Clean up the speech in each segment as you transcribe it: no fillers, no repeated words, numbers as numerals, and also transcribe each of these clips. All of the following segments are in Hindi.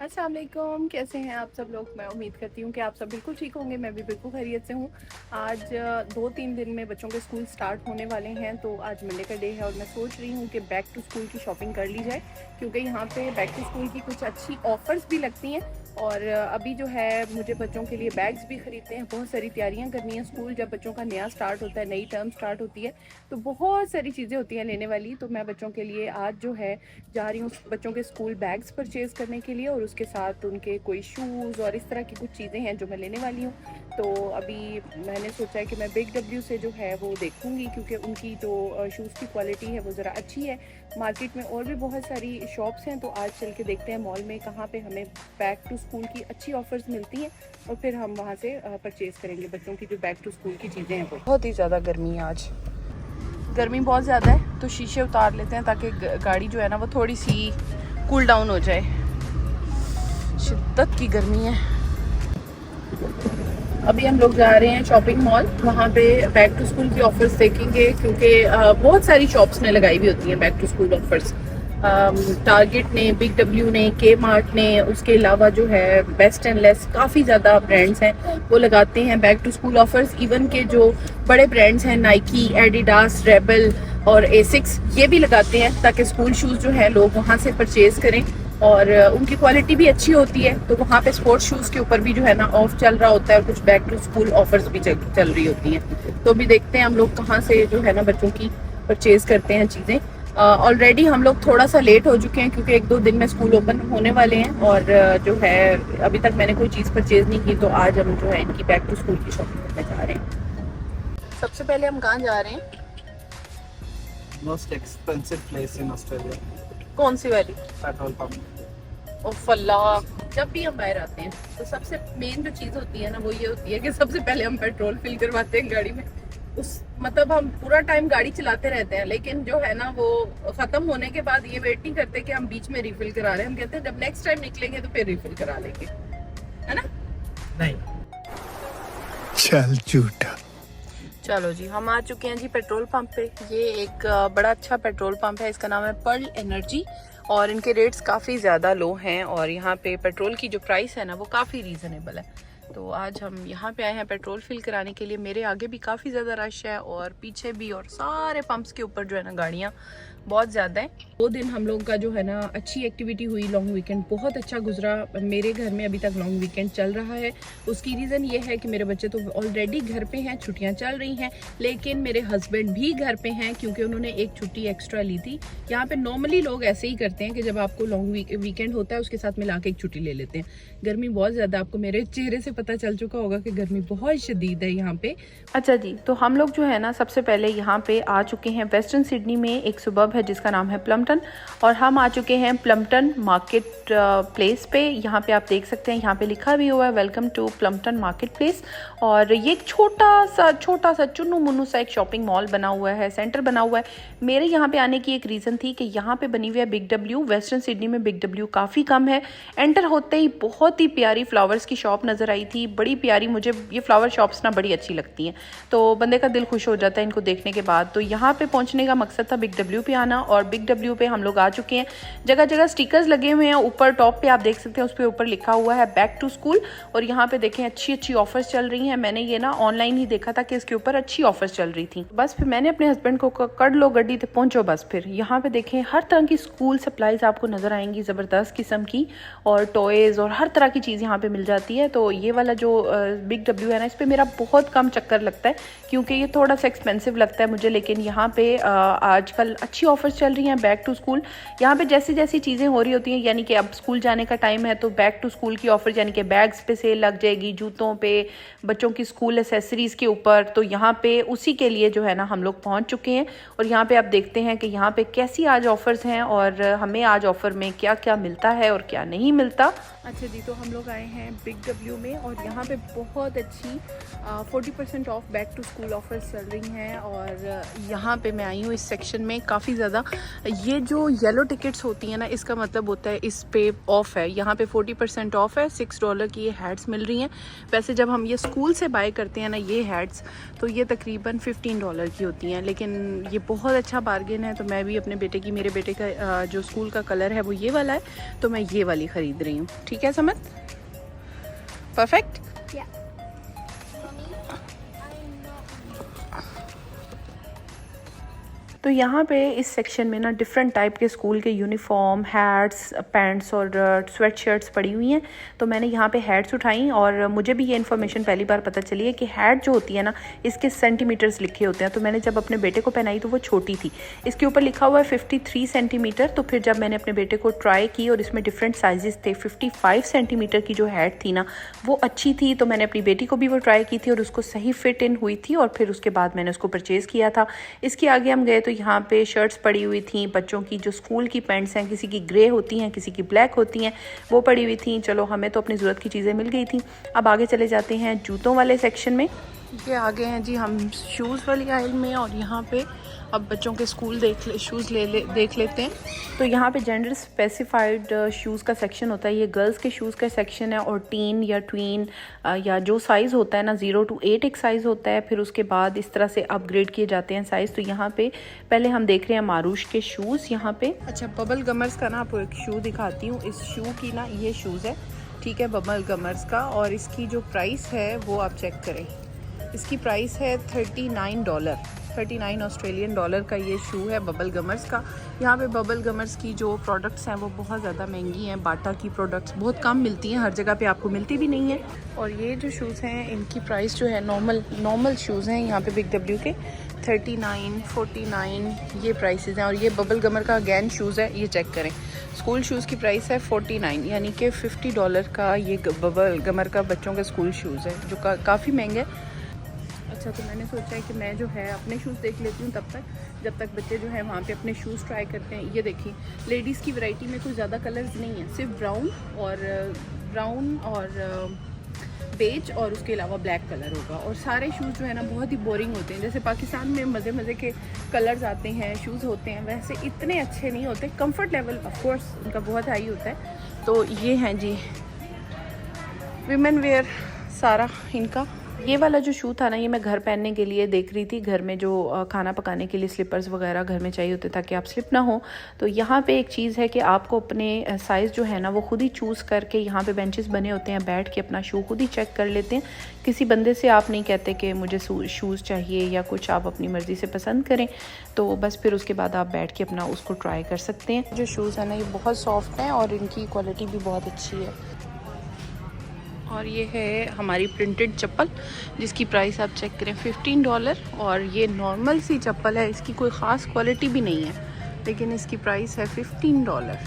अस्सलाम वालेकुम, कैसे हैं आप सब लोग। मैं उम्मीद करती हूँ कि आप सब बिल्कुल ठीक होंगे। मैं भी बिल्कुल खैरियत से हूँ। आज 2-3 दिन में बच्चों के स्कूल स्टार्ट होने वाले हैं, तो आज मंडे का डे है और मैं सोच रही हूँ कि बैक टू स्कूल की शॉपिंग कर ली जाए, क्योंकि यहाँ पे बैक टू स्कूल की कुछ अच्छी ऑफ़र्स भी लगती हैं। और अभी जो है मुझे बच्चों के लिए बैग्स भी ख़रीदते हैं, बहुत सारी तैयारियाँ करनी है। स्कूल जब बच्चों का नया स्टार्ट होता है, नई टर्म स्टार्ट होती है, तो बहुत सारी चीज़ें होती हैं लेने वाली। तो मैं बच्चों के लिए आज जो है जा रही हूँ बच्चों के स्कूल बैग्स परचेज़ करने के लिए, और उसके साथ उनके कोई शूज़ और इस तरह की कुछ चीज़ें हैं जो मैं लेने वाली हूँ। तो अभी मैंने सोचा है कि मैं बिग डब्ल्यू से जो है वो देखूँगी, क्योंकि उनकी जो शूज़ की क्वालिटी है वो ज़रा अच्छी है। मार्केट में और भी बहुत सारी शॉप्स हैं, तो आज चल के देखते हैं मॉल में कहाँ पे हमें बैक टू स्कूल की अच्छी ऑफ़र्स मिलती हैं, और फिर हम वहाँ से परचेज़ करेंगे बच्चों की जो बैक टू स्कूल की चीज़ें हैं वो। बहुत ही ज़्यादा गर्मी है आज, गर्मी बहुत ज़्यादा है, तो शीशे उतार लेते हैं ताकि गाड़ी जो है ना वो थोड़ी सी कूल डाउन हो जाए। शिद्दत की गर्मी है। अभी हम लोग जा रहे हैं शॉपिंग मॉल, वहाँ पे बैक टू स्कूल की ऑफर्स देखेंगे, क्योंकि बहुत सारी शॉप्स ने लगाई हुई होती हैं back to school offers. Target ने, बिग डब्ल्यू ने, के मार्ट ने, उसके अलावा जो है बेस्ट एंड लेस, काफ़ी ज़्यादा ब्रांड्स हैं वो लगाते हैं back to school offers. Even के जो बड़े ब्रांड्स हैं नाइकी, एडिडास, रेबल और एसिक्स, ये भी लगाते हैं ताकि स्कूल शूज़ जो है लोग वहाँ से परचेज़ करें, और उनकी क्वालिटी भी अच्छी होती है। तो वहाँ पे स्पोर्ट्स शूज़ के ऊपर भी जो है ना ऑफ चल रहा होता है, और कुछ बैक टू स्कूल ऑफर्स भी चल रही होती हैं। तो अभी देखते हैं हम लोग कहाँ से जो है ना बच्चों की परचेज़ करते हैं चीज़ें। ऑलरेडी हम लोग थोड़ा सा लेट हो चुके हैं, क्योंकि 1-2 दिन में स्कूल ओपन होने वाले हैं, और जो है अभी तक मैंने कोई चीज़ परचेज़ नहीं की। तो आज हम जो है इनकी बैक टू स्कूल की शॉपिंग करने जा रहे हैं। सबसे पहले हम कहाँ जा रहे हैं? Most expensive place in Australia, कौन सी वाली? Petrol pump. ओ फल्ला, जब भी हम बाहर आते हैं तो सबसे मेन जो चीज़ होती है ना वो ये होती है कि सबसे पहले हम पेट्रोल फिल करवाते हैं गाड़ी में। उस मतलब हम पूरा टाइम गाड़ी चलाते रहते हैं, लेकिन जो है ना वो ख़त्म होने के बाद ये वेट नहीं करते कि हम बीच में रिफिल करा रहे हैं। हम कहते हैं जब नेक्स्ट टाइम निकलेंगे तो फिर रिफिल करा लेंगे, है ना? नहीं, चल झूठा। चलो जी, हम आ चुके हैं जी पेट्रोल पंप पे। ये एक बड़ा अच्छा पेट्रोल पंप है, इसका नाम है पर्ल एनर्जी, और इनके रेट्स काफ़ी ज़्यादा लो हैं, और यहाँ पे पेट्रोल की जो प्राइस है ना वो काफ़ी रीज़नेबल है। तो आज हम यहाँ पे आए हैं पेट्रोल फिल कराने के लिए। मेरे आगे भी काफ़ी ज़्यादा रश है, और पीछे भी, और सारे पंप्स के ऊपर जो है ना गाड़ियाँ बहुत ज़्यादा है। 2 दिन हम लोग का जो है ना अच्छी एक्टिविटी हुई, लॉन्ग वीकेंड बहुत अच्छा गुजरा। मेरे घर में अभी तक लॉन्ग वीकेंड चल रहा है। उसकी रीज़न ये है कि मेरे बच्चे तो ऑलरेडी घर पे हैं, छुट्टियां चल रही हैं, लेकिन मेरे हस्बैंड भी घर पे हैं, क्योंकि उन्होंने एक छुट्टी एक्स्ट्रा ली थी। यहाँ पे नॉर्मली लोग ऐसे ही करते हैं कि जब आपको लॉन्ग वीकेंड होता है उसके साथ मिला के एक छुट्टी ले लेते हैं। गर्मी बहुत ज़्यादा, आपको मेरे चेहरे से पता चल चुका होगा कि गर्मी बहुत शदीद है यहाँ पे। अच्छा जी, तो हम लोग जो है ना सबसे पहले यहाँ पे आ चुके हैं वेस्टर्न सिडनी में एक सुबर्ब है जिसका नाम है प्लम्पटन, और हम आ चुके हैं प्लम्पटन मार्केट प्लेस पे। यहाँ पे आप देख सकते हैं, यहाँ पे लिखा भी हुआ है वेलकम टू प्लम्पटन मार्केट प्लेस। और ये एक छोटा सा चुन्नू मुन्नू सा एक शॉपिंग मॉल बना हुआ है, सेंटर बना हुआ है। मेरे यहाँ पे आने की एक रीज़न थी कि यहाँ पे बनी हुई है बिग डब्ल्यू। वेस्टर्न सिडनी में बिग डब्ल्यू काफ़ी कम है। एंटर होते ही बहुत ही प्यारी फ्लावर्स की शॉप नज़र आई थी, बड़ी प्यारी। मुझे ये फ्लावर शॉप्स ना बड़ी अच्छी लगती हैं, तो बंदे का दिल खुश हो जाता है इनको देखने के बाद। तो यहाँ पे पहुँचने का मकसद था बिग डब्ल्यू पे आना, और बिग डब्ल्यू पे हम लोग आ चुके हैं। जगह जगह स्टिकर्स लगे हुए हैं, ऊपर टॉप पे आप देख सकते हैं, उस पर ऊपर लिखा हुआ है बैक टू स्कूल। और यहाँ पे देखें अच्छी ऑफर्स चल रही हैं। मैंने ये ना ऑनलाइन ही देखा था कि इसके ऊपर अच्छी ऑफर्स चल रही थी। बस फिर मैंने अपने हस्बैंड को कर लो गड्डी तो पहुंचो बस। फिर यहाँ पे देखें हर तरह की स्कूल सप्लाईज आपको नजर आएंगी, ज़बरदस्त किस्म की, और टॉयज़ और हर तरह की चीज़ यहाँ पे मिल जाती है। तो ये वाला जो बिग डब्ल्यू है ना, इस पर मेरा बहुत कम चक्कर लगता है, क्योंकि ये थोड़ा सा एक्सपेंसिव लगता है मुझे। लेकिन यहाँ पे आजकल अच्छी ऑफर्स चल रही हैं बैक टू स्कूल। यहाँ पे जैसी जैसी चीज़ें हो रही होती हैं, यानी कि अब स्कूल जाने का टाइम है तो बैक टू स्कूल की ऑफर, यानी कि बैग्स पे सेल लग जाएगी, जूतों पे, बच्चों की स्कूल एसेसरीज़ के ऊपर। तो यहाँ पे उसी के लिए जो है ना हम लोग पहुँच चुके हैं, और यहाँ पे आप देखते हैं कि यहाँ पे कैसी आज ऑफर्स हैं, और हमें आज ऑफर में क्या क्या मिलता है और क्या नहीं मिलता। अच्छा जी, तो हम लोग आए हैं बिग डब्ल्यू में, और यहाँ पे बहुत अच्छी 40% off back to school offers चल रही हैं। और यहाँ पे मैं आई हूँ इस सेक्शन में, काफ़ी ज़्यादा। ये जो येलो टिकट्स होती हैं ना, इसका मतलब होता है इस पे ऑफ़ है। यहाँ पे 40% ऑफ़ है। $6 की ये हैट्स मिल रही हैं। वैसे जब हम ये स्कूल से बाय करते हैं ना ये हैट्स, तो ये तकरीबन $15 की होती हैं, लेकिन ये बहुत अच्छा बार्गेन है। तो मैं भी अपने बेटे की, मेरे बेटे का जो स्कूल का कलर है वो ये वाला है, तो मैं ये वाली ख़रीद रही हूँ। ठीक है समझ? परफेक्ट। तो यहाँ पे इस सेक्शन में ना डिफरेंट टाइप के स्कूल के यूनिफॉर्म, हैट्स, पैंट्स और स्वेट शर्ट्स पड़ी हुई हैं। तो मैंने यहाँ पे हैट्स उठाई और मुझे भी ये इन्फॉर्मेशन पहली बार पता चली है कि हैट जो होती है ना, इसके सेंटीमीटर्स लिखे होते हैं। तो मैंने जब अपने बेटे को पहनाई तो वो छोटी थी, इसके ऊपर लिखा हुआ है 53 सेंटीमीटर। तो फिर जब मैंने अपने बेटे को ट्राई की और इसमें डिफरेंट साइजेस थे, 55 सेंटीमीटर की जो हैट थी ना वो अच्छी थी। तो मैंने अपनी बेटी को भी वो ट्राई की थी और उसको सही फिट इन हुई थी, और फिर उसके बाद मैंने उसको परचेज़ किया था। इसके आगे हम गए तो यहाँ पे शर्ट्स पड़ी हुई थी बच्चों की, जो स्कूल की पैंट्स हैं, किसी की ग्रे होती हैं, किसी की ब्लैक होती हैं, वो पड़ी हुई थी। चलो हमें तो अपनी ज़रूरत की चीज़ें मिल गई थी। अब आगे चले जाते हैं जूतों वाले सेक्शन में। ये आगे हैं जी हम शूज़ वाली आइल में, और यहाँ पे अब बच्चों के स्कूल शूज़ देख लेते हैं। तो यहाँ पे जेंडर स्पेसिफाइड शूज़ का सेक्शन होता है। ये गर्ल्स के शूज़ का सेक्शन है, और टीन या ट्वीन या जो साइज़ होता है ना 0 to 8 एक साइज़ होता है। फिर उसके बाद इस तरह से अपग्रेड किए जाते हैं साइज़। तो यहाँ पे पहले हम देख रहे हैं मारूश के शूज़ यहाँ पे। अच्छा, बबल गमर्स का ना आपको एक शू दिखाती हूँ। इस शू की ना ये शूज़ है, ठीक है, बबल गमर्स का, और इसकी जो प्राइस है वो आप चेक करें। इसकी प्राइस है $39 ऑस्ट्रेलियन डॉलर का ये शू है बबल गमर्स का। यहाँ पे बबल गमर्स की जो प्रोडक्ट्स हैं वो बहुत ज़्यादा महंगी हैं। बाटा की प्रोडक्ट्स बहुत कम मिलती हैं, हर जगह पे आपको मिलती भी नहीं है। और ये जो शूज़ हैं इनकी प्राइस जो है नॉर्मल शूज़ हैं यहाँ पे बिग डब्ल्यू के 39, 49 ये प्राइसेस हैं। और ये बबल गमर का अगेन शूज़ है, ये चेक करें। स्कूल शूज़ की प्राइस है 49, यानी कि $50 का ये बबल गमर का बच्चों का स्कूल शूज़ है, जो काफ़ी महंगा है। अच्छा, तो मैंने सोचा है कि मैं जो है अपने शूज़ देख लेती हूँ तब तक, जब तक बच्चे जो है वहाँ पे अपने शूज़ ट्राई करते हैं। ये देखिए, लेडीज़ की वैरायटी में कोई ज़्यादा कलर्स नहीं है, सिर्फ ब्राउन और बेज और उसके अलावा ब्लैक कलर होगा। और सारे शूज़ जो है ना बहुत ही बोरिंग होते हैं। जैसे पाकिस्तान में मज़े के कलर्स आते हैं, शूज़ होते हैं, वैसे इतने अच्छे नहीं होते। कंफर्ट लेवल ऑफ कोर्स उनका बहुत हाई होता है। तो ये हैं जी विमेन वेयर सारा इनका। ये वाला जो शू था ना, ये मैं घर पहनने के लिए देख रही थी। घर में जो खाना पकाने के लिए स्लीपर्स वगैरह घर में चाहिए होते ताकि आप स्लिप ना हो। तो यहाँ पे एक चीज़ है कि आपको अपने साइज़ जो है ना वो खुद ही चूज़ करके, यहाँ पे बेंचेस बने होते हैं, बैठ के अपना शू खुद ही चेक कर लेते हैं। किसी बंदे से आप नहीं कहते कि मुझे शूज़ चाहिए या कुछ, आप अपनी मर्ज़ी से पसंद करें। तो बस फिर उसके बाद आप बैठ के अपना उसको ट्राई कर सकते हैं। जो शूज़ है ना ये बहुत सॉफ्ट हैं और इनकी क्वालिटी भी बहुत अच्छी है। और ये है हमारी प्रिंटेड चप्पल, जिसकी प्राइस आप चेक करें $15। और ये नॉर्मल सी चप्पल है, इसकी कोई ख़ास क्वालिटी भी नहीं है, लेकिन इसकी प्राइस है $15।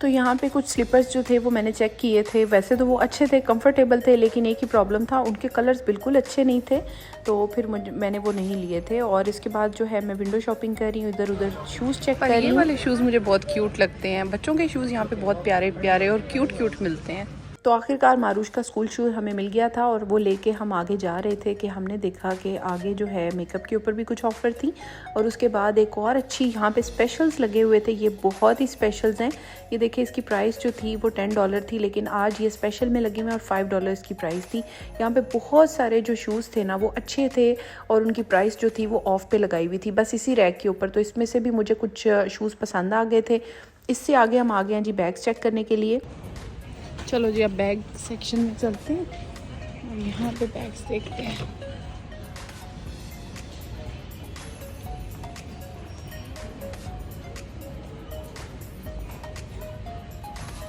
तो यहाँ पे कुछ स्लीपर्स जो थे वो मैंने चेक किए थे। वैसे तो वो अच्छे थे, कंफर्टेबल थे, लेकिन एक ही प्रॉब्लम था, उनके कलर्स बिल्कुल अच्छे नहीं थे। तो फिर मैंने वो नहीं लिए थे। और इसके बाद जो है मैं विंडो शॉपिंग कर रही हूँ, इधर उधर शूज़ चेक कर रही हूँ। ये वाले शूज़ मुझे बहुत क्यूट लगते हैं। बच्चों के शूज़ यहाँ पे बहुत प्यारे प्यारे और क्यूट मिलते हैं। तो आखिरकार मारूश का स्कूल शूज़ हमें मिल गया था, और वो लेके हम आगे जा रहे थे कि हमने देखा कि आगे जो है मेकअप के ऊपर भी कुछ ऑफ़र थी। और उसके बाद एक और अच्छी यहाँ पे स्पेशल्स लगे हुए थे। ये बहुत ही स्पेशल्स हैं। ये देखिए, इसकी प्राइस जो थी वो $10 थी, लेकिन आज ये स्पेशल में लगी हुई और $5 इसकी प्राइस थी। यहाँ पे बहुत सारे जो शूज़ थे ना वो अच्छे थे, और उनकी प्राइस जो थी वो ऑफ पे लगाई हुई थी, बस इसी रैक के ऊपर। तो इसमें से भी मुझे कुछ शूज़ पसंद आ गए थे। इससे आगे हम आ गए हैं जी बैग्स चेक करने के लिए। चलो जी, अब बैग सेक्शन में चलते हैं और यहाँ पे बैग्स देखते हैं।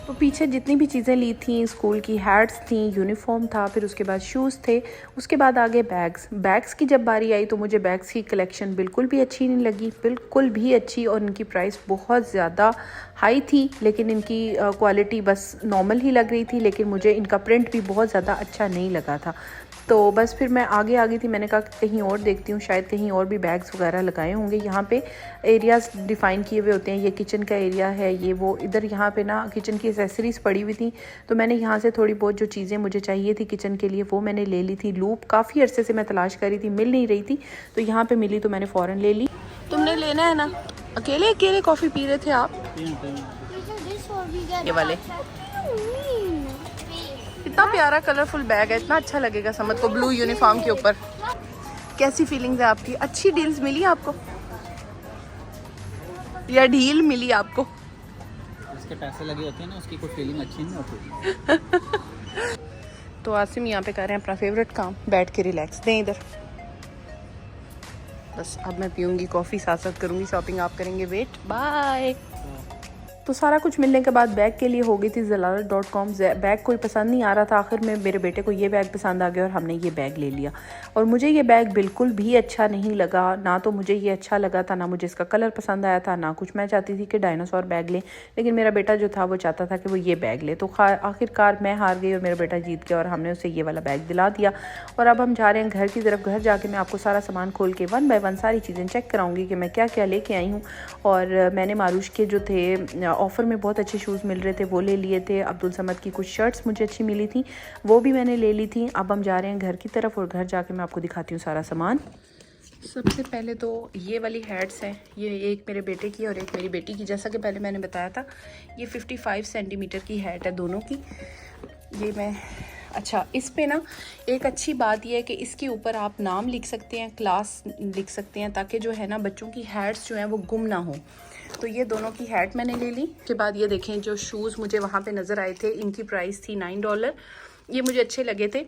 तो पीछे जितनी भी चीज़ें ली थी, स्कूल की हैट्स थी, यूनिफॉर्म था, फिर उसके बाद शूज़ थे, उसके बाद आगे बैग्स की जब बारी आई तो मुझे बैग्स की कलेक्शन बिल्कुल भी अच्छी नहीं लगी, बिल्कुल भी अच्छी। और इनकी प्राइस बहुत ज़्यादा हाई थी, लेकिन इनकी क्वालिटी बस नॉर्मल ही लग रही थी, लेकिन मुझे इनका प्रिंट भी बहुत ज़्यादा अच्छा नहीं लगा था। तो बस फिर मैं आगे आ गई थी। मैंने कहा कि कहीं और देखती हूँ, शायद कहीं और भी बैग्स वगैरह लगाए होंगे। यहाँ पे एरियाज़ डिफ़ाइन किए हुए होते हैं, ये किचन का एरिया है, ये वो। इधर यहाँ पे ना किचन की एसेसरीज़ पड़ी हुई थी, तो मैंने यहाँ से थोड़ी बहुत जो चीज़ें मुझे चाहिए थी किचन के लिए वो मैंने ले ली थी। लूप काफ़ी अरसे से मैं तलाश कर रही थी, मिल नहीं रही थी, तो यहाँ पर मिली तो मैंने फ़ौरन ले ली। तुमने लेना है ना? अकेले अकेले कॉफ़ी पी रहे थे आप? ये वाले इतना प्यारा कलरफुल बैग है, इतना अच्छा लगेगा समद को ब्लू यूनिफॉर्म के ऊपर। कैसी फीलिंग्स है आपकी? अच्छी डील्स मिली आपको या ढील मिली आपको? उसके पैसे लगे होते हैं ना, उसकी कोई फीलिंग अच्छी नहीं होती। तो आसिम यहाँ पे कर रहे हैं अपना फेवरेट काम, बैठ के रिलैक्स। दें इधर। बस अब मैं पीऊँगी कॉफ़ी, साथ साथ करूँगी शॉपिंग, आप करेंगे वेट। बाय। तो सारा कुछ मिलने के बाद बैग के लिए हो गई थी Zalora.com। बैग कोई पसंद नहीं आ रहा था, आखिर में मेरे बेटे को ये बैग पसंद आ गया और हमने ये बैग ले लिया। और मुझे ये बैग बिल्कुल भी अच्छा नहीं लगा, ना तो मुझे ये अच्छा लगा था, ना मुझे इसका कलर पसंद आया था, ना कुछ। मैं चाहती थी कि डायनासोर बैग लें, लेकिन मेरा बेटा जो था वो चाहता था कि वो ये बैग ले। तो आखिरकार मैं हार गई और मेरा बेटा जीत गया और हमने उसे ये वाला बैग दिला दिया। और अब हम जा रहे हैं घर की तरफ। घर जाके मैं आपको सारा सामान खोल के 1 बाय 1 सारी चीज़ें चेक कराऊंगी कि मैं क्या क्या लेके आई हूँ। और मैंने मारूश के जो थे ऑफ़र में बहुत अच्छे शूज़ मिल रहे थे, वो ले लिए थे। अब्दुल समद की कुछ शर्ट्स मुझे अच्छी मिली थी, वो भी मैंने ले ली थी। अब हम जा रहे हैं घर की तरफ और घर जाके मैं आपको दिखाती हूँ सारा सामान। सबसे पहले तो ये वाली हैट्स हैं, ये एक मेरे बेटे की और एक मेरी बेटी की। जैसा कि पहले मैंने बताया था, ये 55 सेंटीमीटर की हैट है दोनों की। ये मैं अच्छा, इस पे ना एक अच्छी बात यह है कि इसके ऊपर आप नाम लिख सकते हैं, क्लास लिख सकते हैं, ताकि जो है ना बच्चों की हैट्स जो हैं वो गुम ना हो। तो ये दोनों की हैट मैंने ले ली। उसके बाद ये देखें, जो शूज़ मुझे वहाँ पे नज़र आए थे, इनकी प्राइस थी $9। ये मुझे अच्छे लगे थे।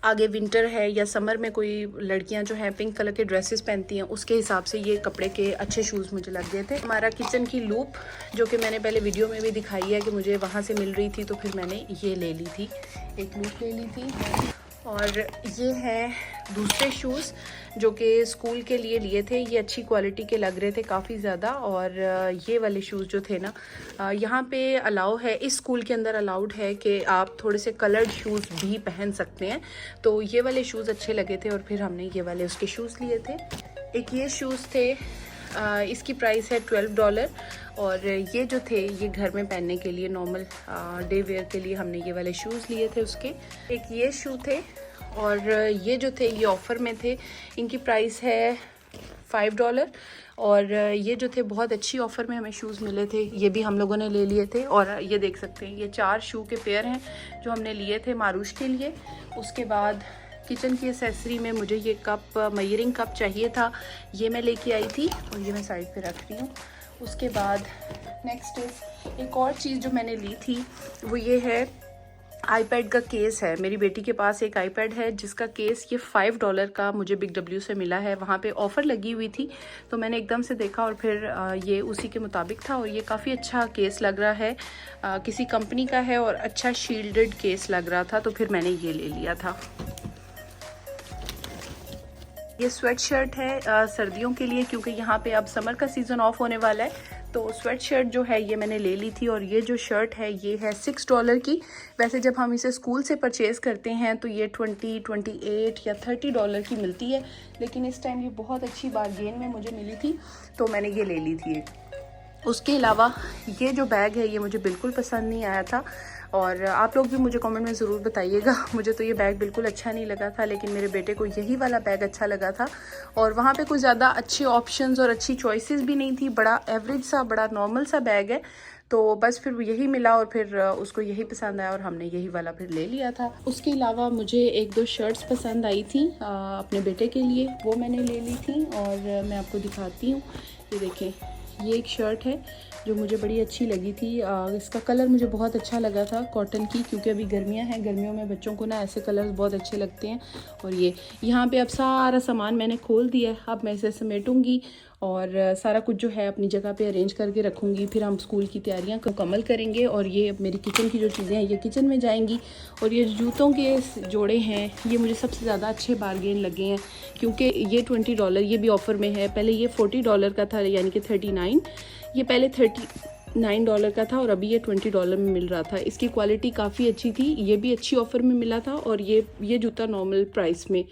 आगे विंटर है या समर में कोई लड़कियां जो हैं पिंक कलर के ड्रेसेस पहनती हैं, उसके हिसाब से ये कपड़े के अच्छे शूज़ मुझे लग गए थे। हमारा किचन की लूप, जो कि मैंने पहले वीडियो में भी दिखाई है कि मुझे वहाँ से मिल रही थी, तो फिर मैंने ये ले ली थी, एक लूप ले ली थी। और ये हैं दूसरे शूज़ जो कि स्कूल के लिए थे। ये अच्छी क्वालिटी के लग रहे थे काफ़ी ज़्यादा। और ये वाले शूज़ जो थे ना, यहाँ पे अलाउ है, इस स्कूल के अंदर अलाउड है कि आप थोड़े से कलर्ड शूज़ भी पहन सकते हैं। तो ये वाले शूज़ अच्छे लगे थे और फिर हमने ये वाले उसके शूज़ लिए थे। एक ये शूज़ थे, इसकी प्राइस है $12। और ये जो थे, ये घर में पहनने के लिए नॉर्मल डे वेयर के लिए हमने ये वाले शूज़ लिए थे उसके। एक ये शू थे और ये जो थे ये ऑफ़र में थे, इनकी प्राइस है $5। और ये जो थे बहुत अच्छी ऑफ़र में हमें शूज़ मिले थे, ये भी हम लोगों ने ले लिए थे। और ये देख सकते हैं, ये 4 शू के पेयर हैं जो हमने लिए थे मारूश के लिए। उसके बाद किचन की एसेसरी में मुझे ये कप, मयरिंग कप चाहिए था, ये मैं लेके आई थी और ये मैं साइड पे रख रही हूँ। उसके बाद नेक्स्ट एक और चीज़ जो मैंने ली थी वो ये है, आईपैड का केस है। मेरी बेटी के पास एक आईपैड है जिसका केस ये $5 का मुझे बिग डब्ल्यू से मिला है। वहाँ पे ऑफ़र लगी हुई थी तो मैंने एकदम से देखा और फिर ये उसी के मुताबिक था। और ये काफ़ी अच्छा केस लग रहा है, किसी कंपनी का है और अच्छा शील्डेड केस लग रहा था, तो फिर मैंने ये ले लिया था। ये स्वेट शर्ट है सर्दियों के लिए, क्योंकि यहाँ पे अब समर का सीज़न ऑफ होने वाला है, तो स्वेट शर्ट जो है ये मैंने ले ली थी। और ये जो शर्ट है ये है $6 की। वैसे जब हम इसे स्कूल से परचेज़ करते हैं तो ये 20, 28 या $30 की मिलती है, लेकिन इस टाइम ये बहुत अच्छी बारगेन में मुझे मिली थी तो मैंने ये ले ली थी। उसके अलावा ये जो बैग है ये मुझे बिल्कुल पसंद नहीं आया था और आप लोग भी मुझे कमेंट में ज़रूर बताइएगा। मुझे तो ये बैग बिल्कुल अच्छा नहीं लगा था, लेकिन मेरे बेटे को यही वाला बैग अच्छा लगा था। और वहाँ पे कोई ज़्यादा अच्छे ऑप्शंस और अच्छी चॉइसेस भी नहीं थी, बड़ा एवरेज सा, बड़ा नॉर्मल सा बैग है। तो बस फिर यही मिला और फिर उसको यही पसंद आया और हमने यही वाला फिर ले लिया था। उसके अलावा मुझे 1-2 शर्ट्स पसंद आई थी अपने बेटे के लिए, वो मैंने ले ली थी और मैं आपको दिखाती हूँ। ये देखें, ये एक शर्ट है जो मुझे बड़ी अच्छी लगी थी। इसका कलर मुझे बहुत अच्छा लगा था, कॉटन की, क्योंकि अभी गर्मियां हैं, गर्मियों में बच्चों को ना ऐसे कलर्स बहुत अच्छे लगते हैं। और ये यहाँ पे अब सारा सामान मैंने खोल दिया है, अब मैं इसे समेटूंगी और सारा कुछ जो है अपनी जगह पे अरेंज करके रखूँगी। फिर हम स्कूल की तैयारियां मुकम्मल करेंगे और ये मेरी किचन की जो चीज़ें हैं ये किचन में जाएंगी। और ये जूतों के जोड़े हैं, ये मुझे सबसे ज़्यादा अच्छे बारगेन लगे हैं, क्योंकि ये $20, ये भी ऑफ़र में है। पहले ये $40 का था, यानी कि 39, ये पहले $39 का था और अभी ये $20 में मिल रहा था। इसकी क्वालिटी काफ़ी अच्छी थी, ये भी अच्छी ऑफ़र में मिला था। और ये जूता नॉर्मल प्राइस में,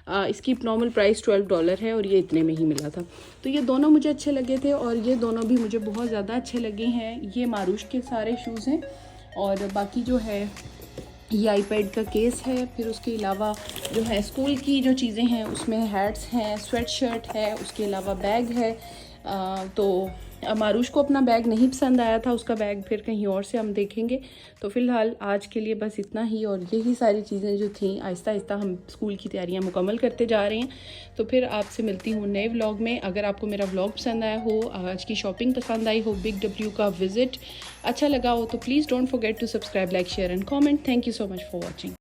इसकी नॉर्मल प्राइस $12 है और ये इतने में ही मिला था। तो ये दोनों मुझे अच्छे लगे थे और ये दोनों भी मुझे बहुत ज़्यादा अच्छे लगे हैं। ये मारूश के सारे शूज़ हैं और बाकी जो है ये आईपैड का केस है। फिर उसके अलावा जो है स्कूल की जो चीज़ें हैं उसमें हैट्स हैं, स्वेट शर्ट है, उसके अलावा बैग है, तो मारूश को अपना बैग नहीं पसंद आया था, उसका बैग फिर कहीं और से हम देखेंगे। तो फ़िलहाल आज के लिए बस इतना ही, और यही सारी चीज़ें जो थी आहिस्ता आहिस्ता हम स्कूल की तैयारियां मुकम्मल करते जा रहे हैं। तो फिर आपसे मिलती हूँ नए व्लॉग में। अगर आपको मेरा व्लॉग पसंद आया हो, आज की शॉपिंग पसंद आई हो, बिग डब्ल्यू का विज़िट अच्छा लगा हो, तो please don't forget to subscribe, like, share and comment. Thank you so much for watching.